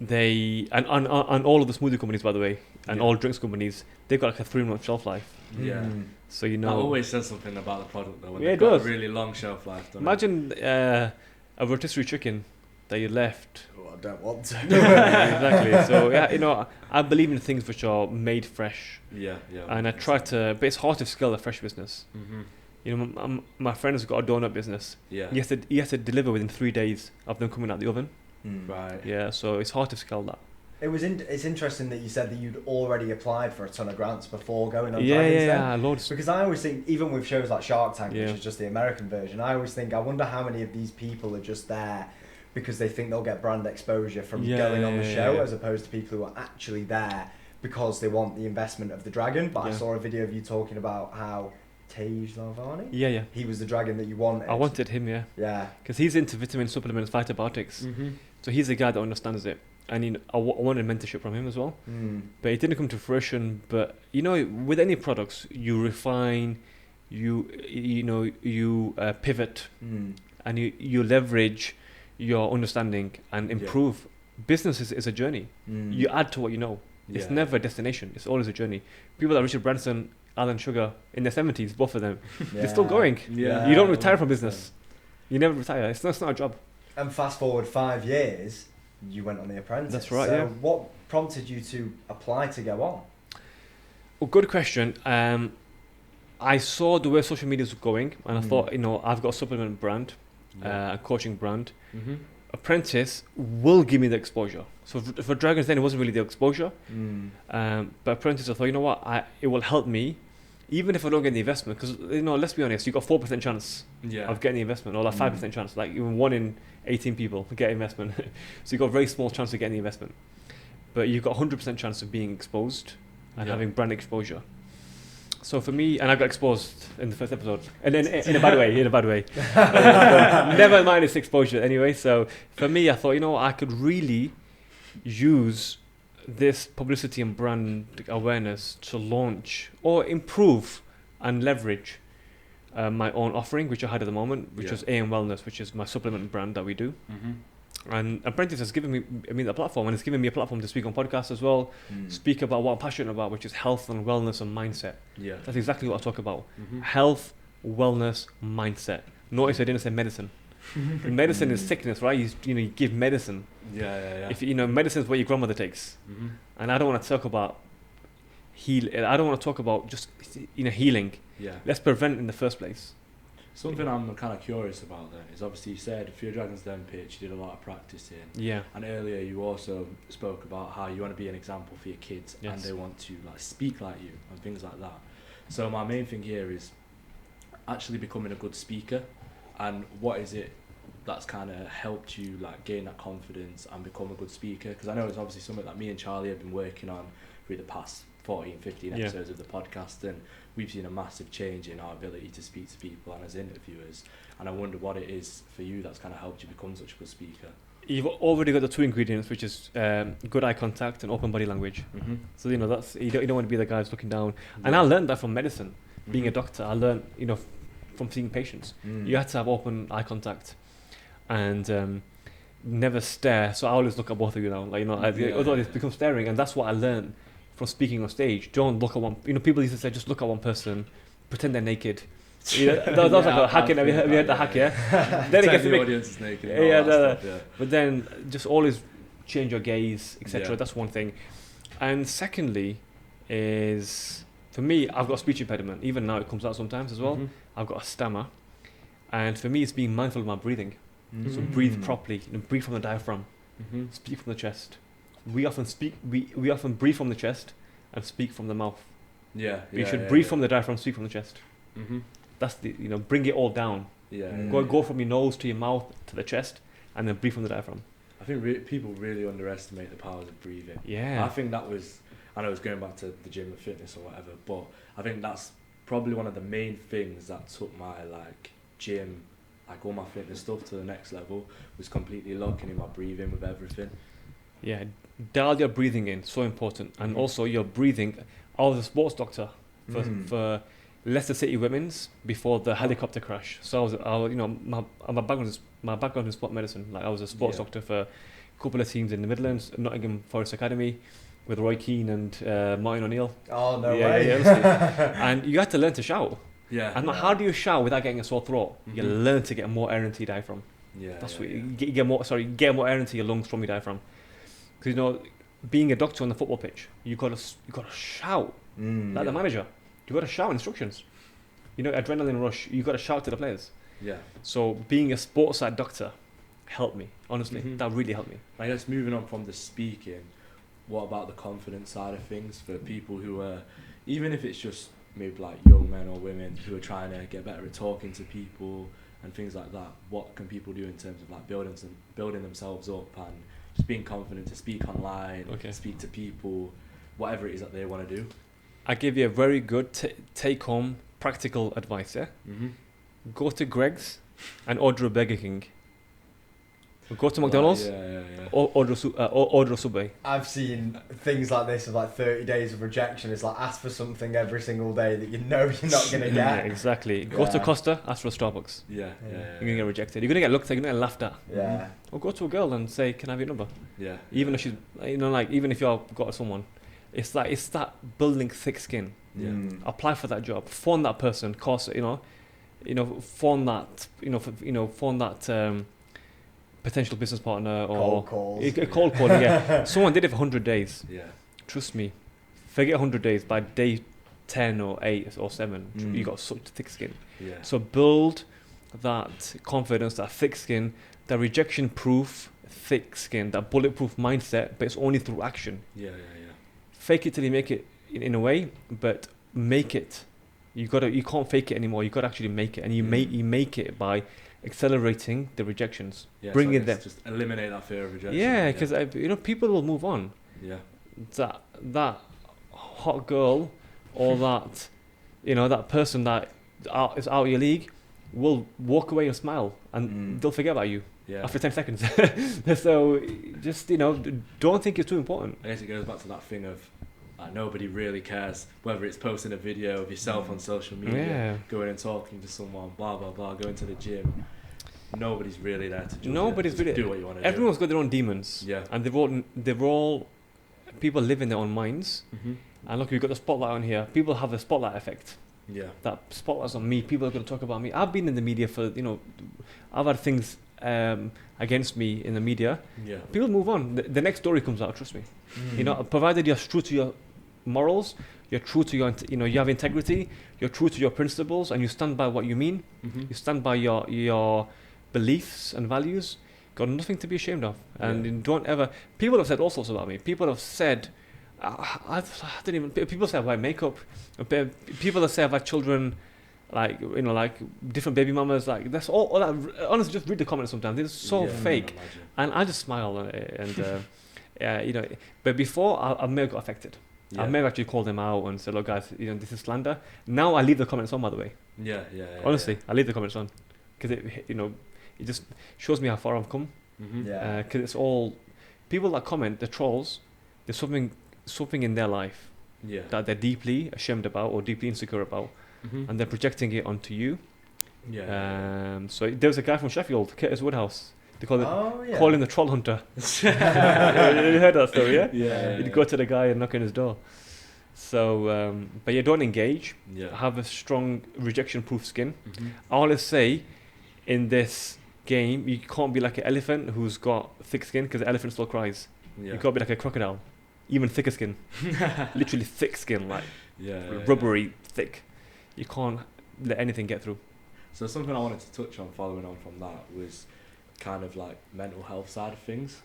they and all of the smoothie companies, by the way, and Yeah. all drinks companies, they've got like a 3-month shelf life. Yeah. Mm. So you That know, always says something about the product though. When Yeah, they've it got does. a really long shelf life. doesn't it? imagine a rotisserie chicken that you left. Oh, I don't want to. Exactly. So yeah, I believe in things which are made fresh, Yeah. Yeah. and I try to. But it's hard to scale a fresh business. Mm-hmm. You know, my friend has got a donut business. Yeah. He has to deliver within 3 days of them coming out the oven. Mm. Right. Yeah, so it's hard to scale that. It's interesting that you said that you'd already applied for a ton of grants before going on Yeah, Dragons then. yeah, loads. Because I always think, even with shows like Shark Tank, Yeah. which is just the American version, I always think, I wonder how many of these people are just there because they think they'll get brand exposure from Yeah, going on the yeah, show, yeah. as opposed to people who are actually there because they want the investment of the dragon. But I Yeah. saw a video of you talking about how Tej Lavani, Yeah. he was the dragon that you wanted. I wanted him, yeah, Yeah. because he's into vitamin supplements, phytobiotics. Mm-hmm. So he's the guy that understands it, and I wanted mentorship from him as well. Mm. But it didn't come to fruition. But with any products, you refine, you pivot, Mm. and you leverage your understanding and improve. Business is a journey. Mm. You add to what you know. It's never a destination. It's always a journey. People like Richard Branson, Alan Sugar, in their 70s, both of them, they're still Yeah. going. Yeah. You don't retire from business. You never retire. It's not a job. And fast forward 5 years, you went on The Apprentice. That's right, So yeah. what prompted you to apply to go on? Well, good question. I saw the way social media was going, and I Mm. thought, I've got a supplement brand, a coaching brand. Mm-hmm. Apprentice will give me the exposure. So for Dragon's Den, it wasn't really the exposure. But Apprentice, I thought, you know what, it will help me, even if I don't get the investment. Because, you know, let's be honest, you got 4% chance of getting the investment, or like 5% chance, like even 1 in 18 people get investment. So you got a very small chance of getting the investment. But you've got 100% chance of being exposed and having brand exposure. So for me, and I got exposed in the first episode, and then in a bad way, never mind its exposure anyway. So for me, I thought, you know, I could really use this publicity and brand awareness to launch or improve and leverage my own offering, which I had at the moment, which was AM Wellness, which is my supplement brand that we do. And Apprentice has given me, the platform, and it's given me a platform to speak on podcasts as well, speak about what I'm passionate about, which is health and wellness and mindset. That's exactly what I talk about. Health, wellness, mindset. Notice I didn't say medicine. Medicine is sickness, right? You give medicine. If medicine is what your grandmother takes, and I don't want to talk about I don't want to talk about just healing. Let's prevent it in the first place. Something I'm kind of curious about then is, obviously you said for your Dragon's Den pitch you did a lot of practicing. And earlier you also spoke about how you want to be an example for your kids, and they want to like speak like you and things like that. So my main thing here is actually becoming a good speaker, and what is it that's kind of helped you like gain that confidence and become a good speaker? Because I know it's obviously something that me and Charlie have been working on through the past 15 episodes of the podcast, and we've seen a massive change in our ability to speak to people and as interviewers, and I wonder what it is for you that's kind of helped you become such a good speaker. You've already got the 2 ingredients, which is good eye contact and open body language. So that's you don't want to be the guy who's looking down. And I learned that from medicine. Being a doctor, I learned from seeing patients. You have to have open eye contact and never stare. So I always look at both of you now, otherwise it becomes staring, and that's what I learned from speaking on stage. Don't look at one. People used to say, just look at one person, pretend they're naked. That was like a hack. Have you heard the hack? Then it gets the audience is naked. But then just always change your gaze, etc. That's one thing. And secondly, is for me, I've got a speech impediment. Even now, it comes out sometimes as well. I've got a stammer, and for me, it's being mindful of my breathing. So breathe properly. Breathe from the diaphragm. Speak from the chest. We often breathe from the chest and speak from the mouth. You should breathe from the diaphragm, speak from the chest. That's bring it all down. Go from your nose to your mouth to the chest, and then breathe from the diaphragm. I think people really underestimate the powers of breathing. I think that was, I know it's going back to the gym and fitness or whatever, but I think that's probably one of the main things that took my gym, all my fitness stuff to the next level, was completely locking in my breathing with everything. Dial your breathing in, so important. And also your breathing. I was a sports doctor for Leicester City Women's before the helicopter crash. So my background is sport medicine. I was a sports doctor for a couple of teams in the Midlands, Nottingham Forest Academy, with Roy Keane and Martin O'Neill. Oh, no way. And you had to learn to shout. And how do you shout without getting a sore throat? You learn to get more air into your diaphragm. That's what you get more air into your lungs from your diaphragm. Because being a doctor on the football pitch, you gotta shout like the manager. You gotta shout instructions. Adrenaline rush. You gotta shout to the players. So being a sports side doctor helped me. Honestly, that really helped me. I guess moving on from the speaking, what about the confidence side of things for people who are, even if it's just maybe young men or women who are trying to get better at talking to people and things like that? What can people do in terms of building themselves up and just being confident to speak online, speak to people, whatever it is that they want to do? I give you a very good take-home practical advice. Go to Greg's and order a Burger King. Go to McDonald's, order a Subway. I've seen things like this of 30 days of rejection. It's ask for something every single day that you're not going to get. Exactly. Go to Costa, ask for a Starbucks. You're going to get rejected. You're going to get looked at, you're going to get laughed at. Or go to a girl and say, can I have your number? Even if she's, even if you've got someone. It's that building thick skin. Apply for that job. Phone that person. Phone that, potential business partner or cold calling. Someone did it for 100 days. Trust me, forget 100 days. By day 10 or 8 or 7, you got such thick skin. So build that confidence, that thick skin, that rejection-proof, thick skin, that bulletproof mindset, but it's only through action. Yeah. Fake it till you make it in a way, but make it. You can't fake it anymore. You got to actually make it, and you make it by accelerating the rejections, bringing them. Just eliminate that fear of rejection. Yeah, because people will move on. Yeah. That hot girl, or that that person that is out of your league, will walk away and smile, and they'll forget about you after 10 seconds. So just don't think it's too important. I guess it goes back to that thing of nobody really cares whether it's posting a video of yourself on social media, going and talking to someone, blah blah blah, going to the gym. Nobody's really there to judge. Nobody's really. Do what you want to do. Everyone's got their own demons. Yeah. And they're all people live in their own minds. Mm-hmm. And look, we've got the spotlight on here. People have the spotlight effect. Yeah. That spotlight's on me. People are going to talk about me. I've been in the media for I've had things against me in the media. Yeah. People move on. The next story comes out. Trust me. Provided you're true to your morals, you're true to your you have integrity, you're true to your principles, and you stand by what you mean. Mm-hmm. You stand by your beliefs and values. Got nothing to be ashamed of. And don't ever. People have said all sorts about me. People have said, I didn't even. People say I wear makeup. People have said I've had children, like different baby mamas. Like that's all that. Honestly, just read the comments sometimes. It's so fake, and I just smile and But before I may have got affected. Yeah. I may have actually called them out and said, "Look, guys, this is slander." Now I leave the comments on. By the way. Yeah. Honestly, I leave the comments on because it just shows me how far I've come. Mm-hmm. Yeah. Because it's all people that comment, the trolls. There's something in their life that they're deeply ashamed about or deeply insecure about, and they're projecting it onto you. Yeah. So there was a guy from Sheffield, Curtis Woodhouse. They call him the troll hunter. You heard that story, yeah? Yeah. You'd go to the guy and knock on his door. So, but don't engage. Yeah. Have a strong rejection-proof skin. Mm-hmm. I always say, in this game, you can't be like an elephant who's got thick skin because the elephant still cries. Yeah. You can't be like a crocodile, even thicker skin. Literally thick skin, like rubbery thick. You can't let anything get through. So something I wanted to touch on, following on from that, was kind of like mental health side of things,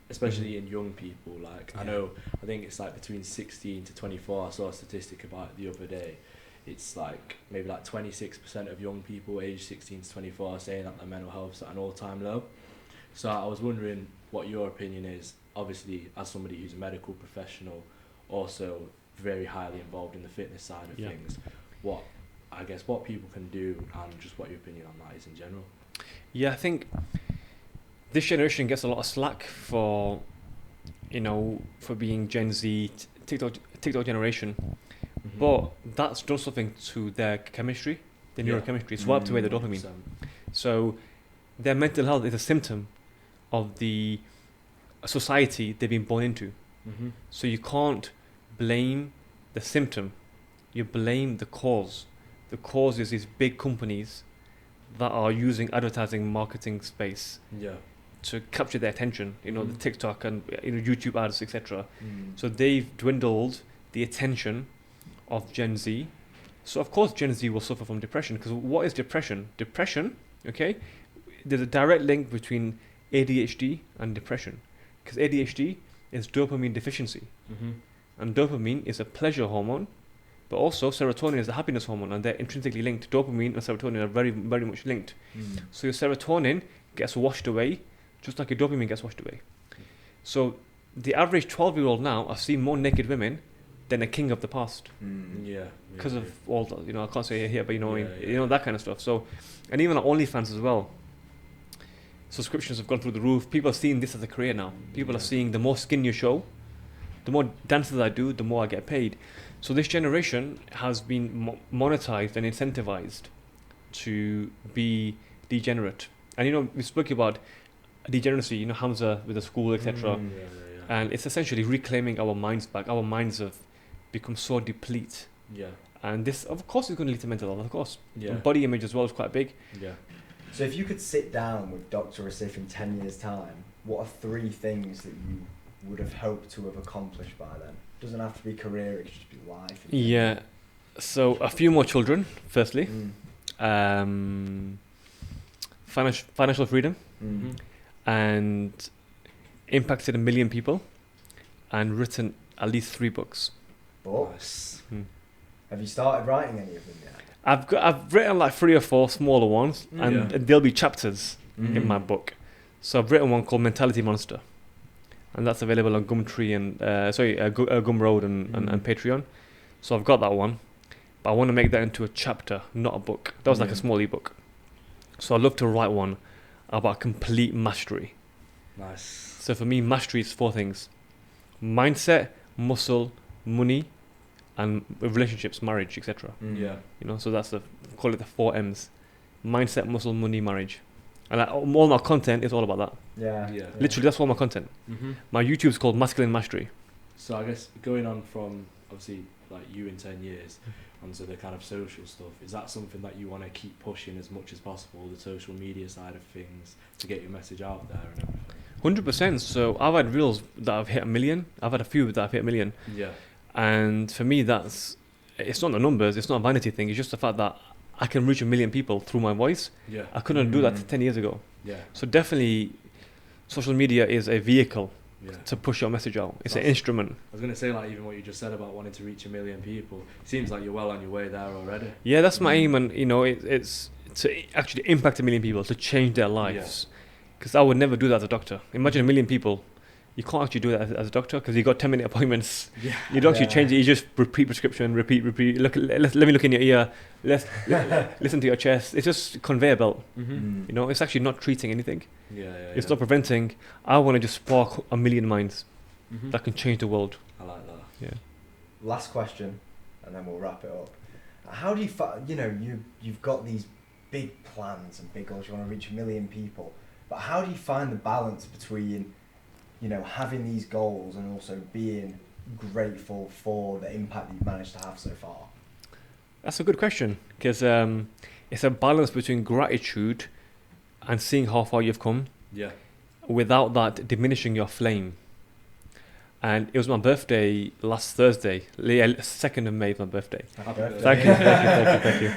especially in young people. Like I think it's like between 16 to 24. I saw a statistic about it the other day. It's like maybe like 26% of young people aged 16 to 24 are saying that their mental health's at an all-time low. So I was wondering what your opinion is, obviously as somebody who's a medical professional, also very highly involved in the fitness side of things, what people can do, and just what your opinion on that is in general. Yeah, I think this generation gets a lot of slack for being Gen Z, TikTok generation, but that's done something to their chemistry, their neurochemistry. It's wiped away the dopamine. 100%. So their mental health is a symptom of the society they've been born into. Mm-hmm. So you can't blame the symptom, you blame the cause. The cause is these big companies that are using advertising marketing space to capture their attention, the TikTok and YouTube ads, etc. So they've dwindled the attention of Gen Z. So of course Gen Z will suffer from depression, because what is depression? Depression, there's a direct link between ADHD and depression, because ADHD is dopamine deficiency, and dopamine is a pleasure hormone, but also serotonin is a happiness hormone, and they're intrinsically linked. Dopamine and serotonin are very, very much linked. So your serotonin gets washed away, just like your dopamine gets washed away. So the average 12-year-old now, I've seen more naked women than a king of the past. Because of all the, I can't say it here, but that kind of stuff. So, and even on OnlyFans as well, subscriptions have gone through the roof. People are seeing this as a career now. People are seeing the more skin you show, the more dances I do, the more I get paid. So this generation has been monetized and incentivized to be degenerate. And we spoke about degeneracy, Hamza with the school, etc. And it's essentially reclaiming our minds back. Our minds have become so deplete. And this, of course, is going to lead to mental health, of course. And body image as well is quite big. So if you could sit down with Dr. Asif in 10 years' time, what are 3 things that you would have hoped to have accomplished by then? It doesn't have to be career, it could just be life. Yeah. So a few more children, firstly. Financial freedom. and impacted 1 million people and written at least 3 books. Books? Have you started writing any of them yet? I've written like 3 or 4 smaller ones, and there'll be chapters in my book. So I've written one called Mentality Monster, and that's available on Gumtree and Gumroad and Patreon. So I've got that one, but I want to make that into a chapter, not a book. That was like a small ebook. So I'd love to write one about complete mastery. Nice. So for me, mastery is 4 things: mindset, muscle, money, and relationships, marriage, etc. Yeah. You know, so that's call it the 4 M's: mindset, muscle, money, marriage. And all my content is all about that. Yeah. Literally, that's all my content. My YouTube's called Masculine Mastery. So I guess going on from obviously like you in 10 years onto the kind of social stuff, is that something that you want to keep pushing as much as possible, the social media side of things, to get your message out there and everything? 100%. So I've had reels that have hit 1 million. I've had a few that have hit 1 million. Yeah. And for me, it's not the numbers, it's not a vanity thing, it's just the fact that I can reach 1 million people through my voice. Yeah. I couldn't do that 10 years ago. Yeah. So definitely, social media is a vehicle Yeah. to push your message out. It's an instrument. I was going to say, like, even what you just said about wanting to reach 1 million people, it seems like you're well on your way there already. Yeah, that's my aim, and you know, it's to actually impact 1 million people, to change their lives. Because I would never do that as a doctor. Imagine 1 million people. You can't actually do that as a doctor because you got 10-minute appointments. Yeah. You don't actually change it. You just repeat prescription, repeat. Look, let me look in your ear. Listen to your chest. It's just conveyor belt. You know, it's actually not treating anything. It's not preventing. I want to just spark 1 million minds that can change the world. I like that. Yeah. Last question, and then we'll wrap it up. How do you find? You know, you've got these big plans and big goals. You want to reach 1 million people, but how do you find the balance between, you know, having these goals and also being grateful for the impact that you've managed to have so far? That's a good question, because it's a balance between gratitude and seeing how far you've come. Yeah. Without that diminishing your flame. And it was my birthday last Thursday. 2nd of May is my birthday. Happy birthday. Thank you.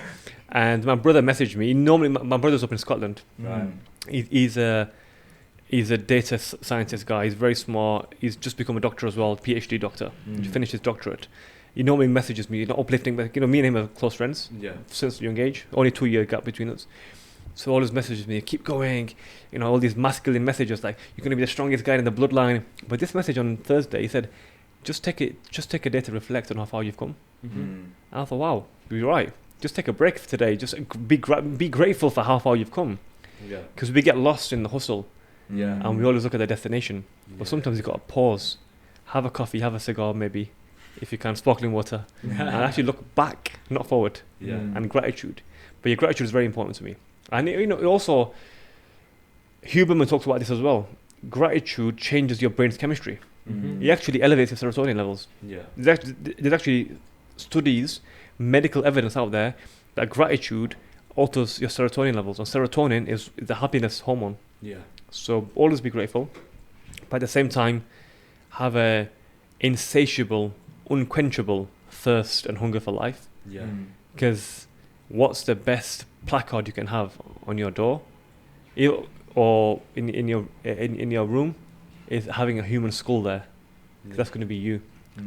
And my brother messaged me. Normally, my brother's up in Scotland. Right. He's a data scientist guy. He's very smart. He's just become a doctor as well, PhD doctor. He finished his doctorate. He normally messages me, not uplifting, but you know, me and him are close friends since a young age. Only 2-year gap between us. So all his messages me, keep going, you know, all these masculine messages like you're going to be the strongest guy in the bloodline. But this message on Thursday, he said, just take a day to reflect on how far you've come. And I thought, wow, you're right. Just take a break for today. Just be grateful for how far you've come. Yeah. Because we get lost in the hustle. Yeah. And we always look at the destination. But sometimes you've got to pause, have a coffee, have a cigar maybe, if you can, sparkling water, and actually look back, not forward. And gratitude. But your gratitude is very important to me. And you know, also, Huberman talks about this as well. Gratitude changes your brain's chemistry. It actually elevates your serotonin levels. Yeah. There's actually studies, medical evidence out there that gratitude alters your serotonin levels. And serotonin is the happiness hormone. Yeah. So always be grateful, but at the same time, have a insatiable, unquenchable thirst and hunger for life. Yeah. Because what's the best placard you can have on your door, or in your room, is having a human skull there. That's going to be you.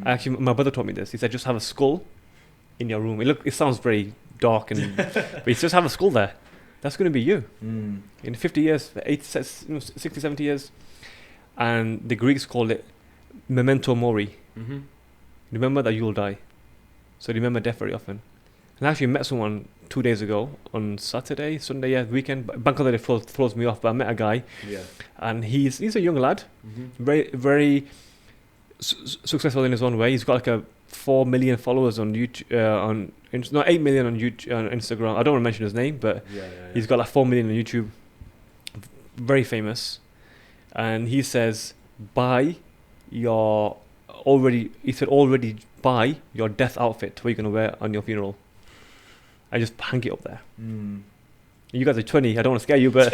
Actually, my brother taught me this. He said, just have a skull in your room. It sounds very dark, but he just have a skull there. That's going to be you. In 50 years, 60, 70 years. And the Greeks called it memento mori. Remember that you'll die. So remember death very often. And I actually met someone 2 days ago on Sunday, weekend. Bank holiday throws me off, but I met a guy. Yeah. And he's a young lad, very, very successful in his own way. He's got like a 4 million followers on YouTube, 8 million on YouTube, on Instagram. I don't want to mention his name, but he's got like 4 million on YouTube. Very famous. And he says, already buy your death outfit, what you're going to wear on your funeral. I just hang it up there. You guys are 20, I don't want to scare you, but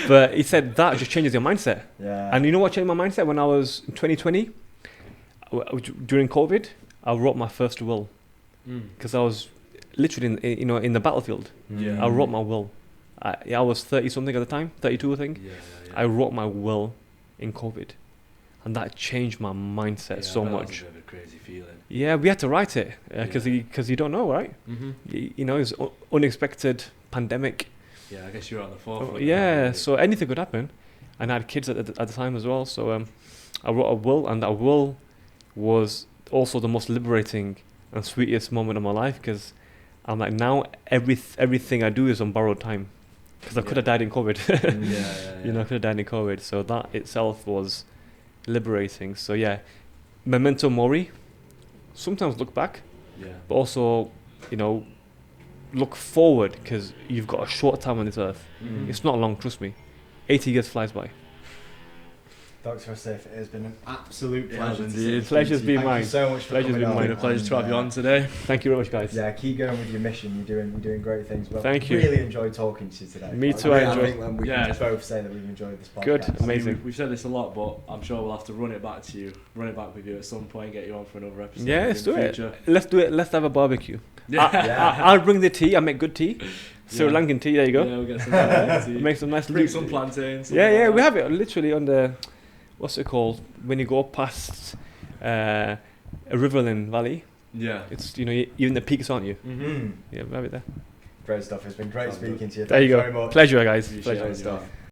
but he said that just changes your mindset. And you know what changed my mindset? When I was in 2020, during COVID, I wrote my first will. Because I was literally in the battlefield. I wrote my will. I was 30 something at the time, 32 I think. Yeah. I wrote my will in COVID, and that changed my mindset so That was much. a bit of a crazy feeling. Yeah, we had to write it because you don't know, right? Mm-hmm. You know, it's unexpected pandemic. Yeah, I guess you're on the forefront. Yeah, so anything could happen, and I had kids at the time as well. So I wrote a will, and that will was also the most liberating and sweetest moment of my life, because I'm like, now everything I do is on borrowed time, because I could have died in COVID. You know, I could have died in COVID. So that itself was liberating. So yeah, memento mori. Sometimes look back, but also, you know, look forward, because you've got a short time on this earth. Mm. It's not long, trust me. 80 years flies by. Dr. Asif, it has been an absolute It pleasure. has to indeed. speak Pleasure's to you. been Thank mine. you so much for Pleasure's coming been on. mine. Been a pleasure And, to have you on today. Thank you very much, guys. Yeah, keep going with your mission. You're doing great things. Well, Thank you. Really enjoyed talking to you today. Me too, I enjoyed- think we Yeah. can both say that we've enjoyed this podcast. Good. I mean, Amazing. we've said this a lot, but I'm sure we'll have to run it back with you at some point, get you on for another episode. Yeah, in let's the do it. future. Let's do it. Let's have a barbecue. Yeah. I'll bring the tea. I make good tea. Sri Yeah. Lankan tea. There you go. Yeah, we'll get some tea. Make some nice. Bring some plantains. Yeah, we have it literally on the, what's it called? When you go past a riverine valley, Yeah. it's, you know, you're in the peaks, aren't you? Mm-hmm. Yeah, we have it there. Great stuff. It's been great Sounds good. speaking to you. There you Thanks go. very much. Pleasure, guys. Appreciate Pleasure. it. stuff.